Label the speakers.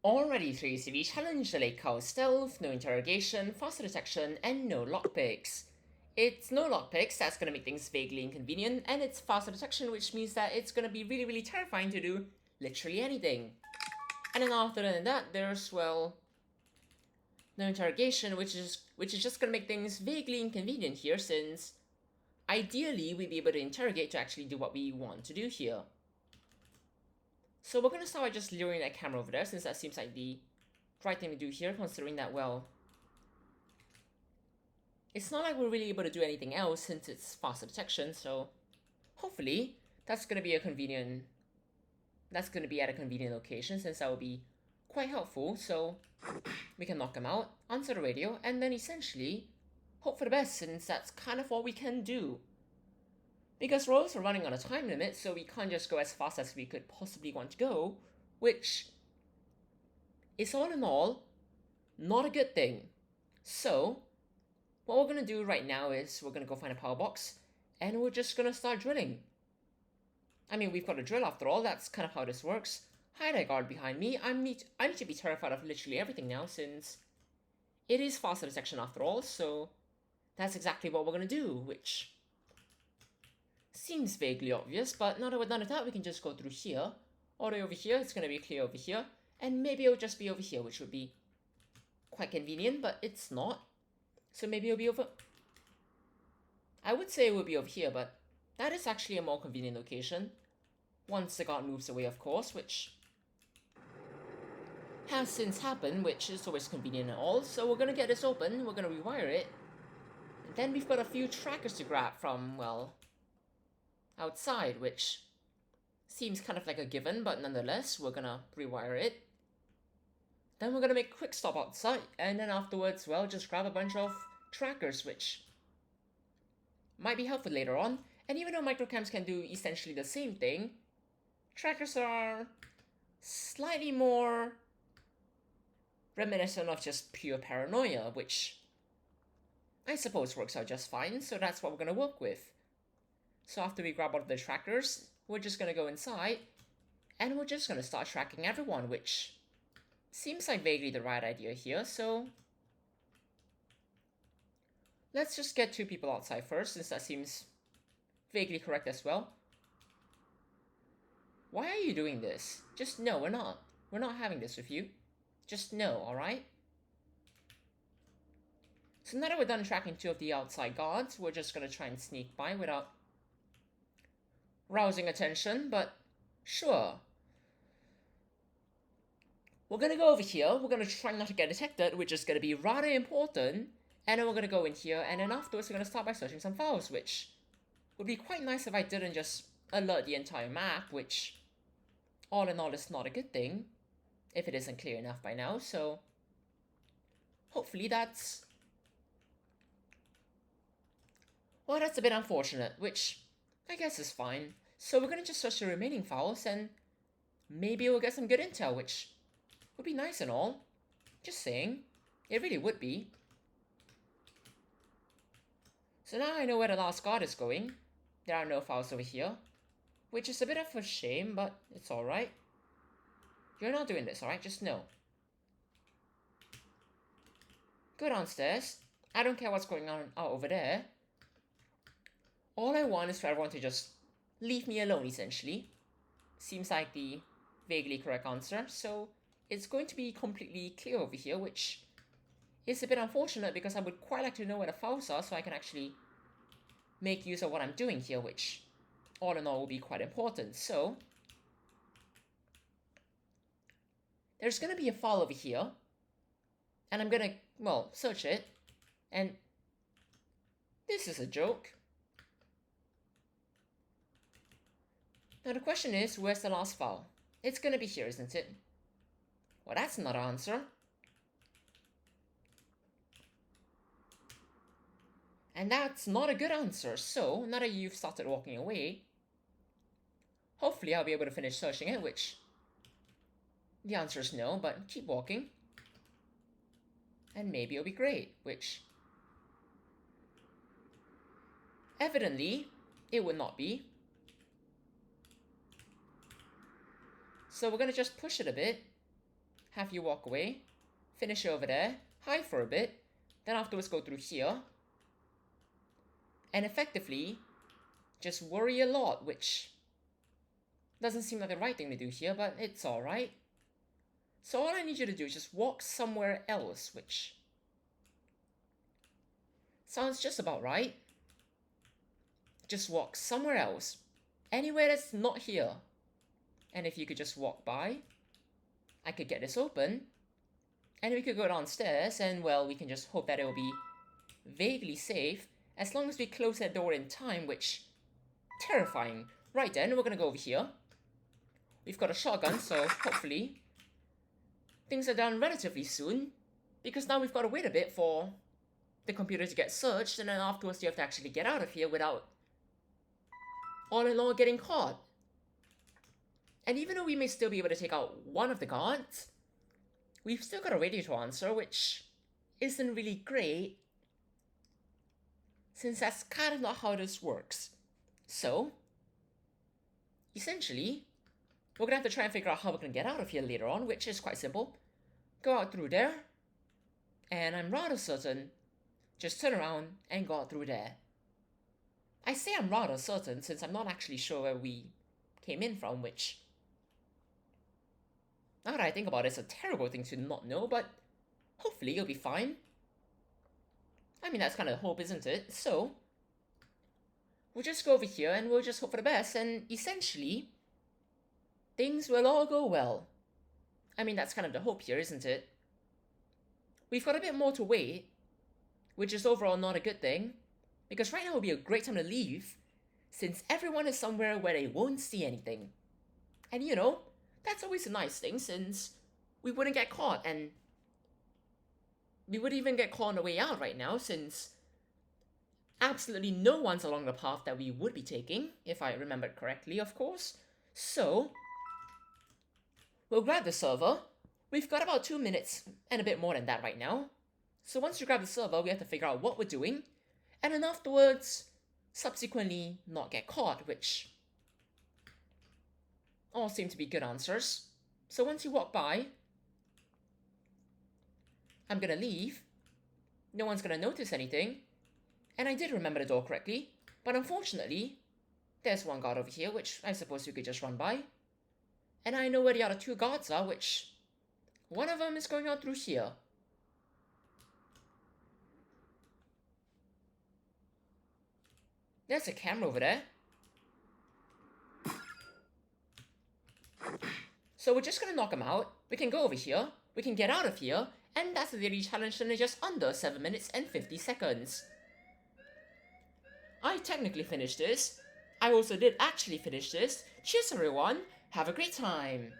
Speaker 1: Already 3 CV challenge the Lakehouse stealth, no interrogation, faster detection, and no lockpicks. It's no lockpicks, that's gonna make things vaguely inconvenient, and it's faster detection, which means that it's gonna be really terrifying to do literally anything. And then after that, there's, well, no interrogation, which is just gonna make things vaguely inconvenient here, since ideally we'd be able to interrogate to actually do what we want to do here. So we're gonna start by just luring that camera over there, since that seems like the right thing to do here, considering that, well, it's not like we're really able to do anything else since it's faster detection, so hopefully that's gonna be at a convenient location, since that will be quite helpful. So we can knock him out, answer the radio, and then essentially hope for the best, since that's kind of all we can do. Because we're also running on a time limit, so we can't just go as fast as we could possibly want to go, which is all in all not a good thing. So what we're gonna do right now is we're gonna go find a power box, and we're just gonna start drilling. I mean, we've got a drill after all, that's kind of how this works. Hi there, guard behind me. I need to be terrified of literally everything now, since it is faster detection after all, so that's exactly what we're gonna do, which seems vaguely obvious, but now that we're done with that, we can just go through here. All the way over here, it's gonna be clear over here, and maybe it'll just be over here, which would be quite convenient, but it's not. So maybe it'll be over... I would say it would be over here, but that is actually a more convenient location. Once the guard moves away, of course, which has since happened, which is always convenient and all. So we're gonna get this open, we're gonna rewire it. And then we've got a few trackers to grab from, well, outside, which seems kind of like a given, but nonetheless, we're gonna rewire it. Then we're gonna make a quick stop outside, and then afterwards, well, just grab a bunch of trackers, which might be helpful later on. And even though microcams can do essentially the same thing, trackers are slightly more reminiscent of just pure paranoia, which I suppose works out just fine, so that's what we're gonna work with. So after we grab all of the trackers, we're just gonna go inside, and we're just gonna start tracking everyone, which seems like vaguely the right idea here, so let's just get 2 people outside first, since that seems vaguely correct as well. Why are you doing this? Just no, we're not. We're not having this with you. Just no, alright? So now that we're done tracking 2 of the outside guards, we're just gonna try and sneak by without rousing attention, but sure. We're gonna go over here, we're gonna try not to get detected, which is gonna be rather important, and then we're gonna go in here, and then afterwards we're gonna start by searching some files, which would be quite nice if I didn't just alert the entire map, which all in all is not a good thing, if it isn't clear enough by now, so hopefully that's... well, that's a bit unfortunate, which I guess is fine. So we're gonna just search the remaining files, and maybe we'll get some good intel, which would be nice and all. Just saying. It really would be. So now I know where the last guard is going. There are no files over here, which is a bit of a shame, but it's alright. You're not doing this, alright? Just know. Go downstairs. I don't care what's going on out over there. All I want is for everyone to just leave me alone, essentially. Seems like the vaguely correct answer, so it's going to be completely clear over here, which is a bit unfortunate because I would quite like to know where the files are so I can actually make use of what I'm doing here, which all in all will be quite important. So there's gonna be a file over here, and I'm gonna, well, search it, and this is a joke. Now the question is, where's the last file? It's gonna be here, isn't it? Well, that's not an answer. And that's not a good answer, so now that you've started walking away, hopefully I'll be able to finish searching it, which the answer is no, but keep walking. And maybe it'll be great, which evidently it would not be. So we're gonna just push it a bit, have you walk away, finish over there, hide for a bit, then afterwards go through here, and effectively just worry a lot, which doesn't seem like the right thing to do here, but it's alright. So all I need you to do is just walk somewhere else, which sounds just about right. Just walk somewhere else, anywhere that's not here. And if you could just walk by, I could get this open, and we could go downstairs, and well, we can just hope that it will be vaguely safe, as long as we close that door in time, which, terrifying. Right then, we're gonna go over here. We've got a shotgun, so hopefully things are done relatively soon, because now we've got to wait a bit for the computer to get searched, and then afterwards you have to actually get out of here without all in all getting caught. And even though we may still be able to take out one of the guards, we've still got a radio to answer, which isn't really great, since that's kind of not how this works. So, essentially, we're gonna have to try and figure out how we're gonna get out of here later on, which is quite simple. Go out through there, and I'm rather certain, just turn around and go out through there. I say I'm rather certain since I'm not actually sure where we came in from, which, now that I think about it, it's a terrible thing to not know, but hopefully you'll be fine. I mean, that's kind of the hope, isn't it? So, we'll just go over here and we'll just hope for the best, and essentially, things will all go well. I mean, that's kind of the hope here, isn't it? We've got a bit more to wait, which is overall not a good thing, because right now would be a great time to leave, since everyone is somewhere where they won't see anything. And you know, that's always a nice thing, since we wouldn't get caught, and we wouldn't even get caught on the way out right now, since absolutely no one's along the path that we would be taking, if I remembered correctly, of course. So, we'll grab the server. We've got about 2 minutes, and a bit more than that right now. So once you grab the server, we have to figure out what we're doing, and then afterwards, subsequently not get caught, which all seem to be good answers. So once you walk by, I'm gonna leave. No one's gonna notice anything. And I did remember the door correctly, but unfortunately, there's one guard over here, which I suppose you could just run by. And I know where the other 2 guards are, which one of them is going out through here. There's a camera over there. So we're just gonna knock him out. We can go over here, we can get out of here, and that's the daily challenge in just under 7 minutes and 50 seconds. I technically finished this. I also did actually finish this. Cheers everyone, have a great time.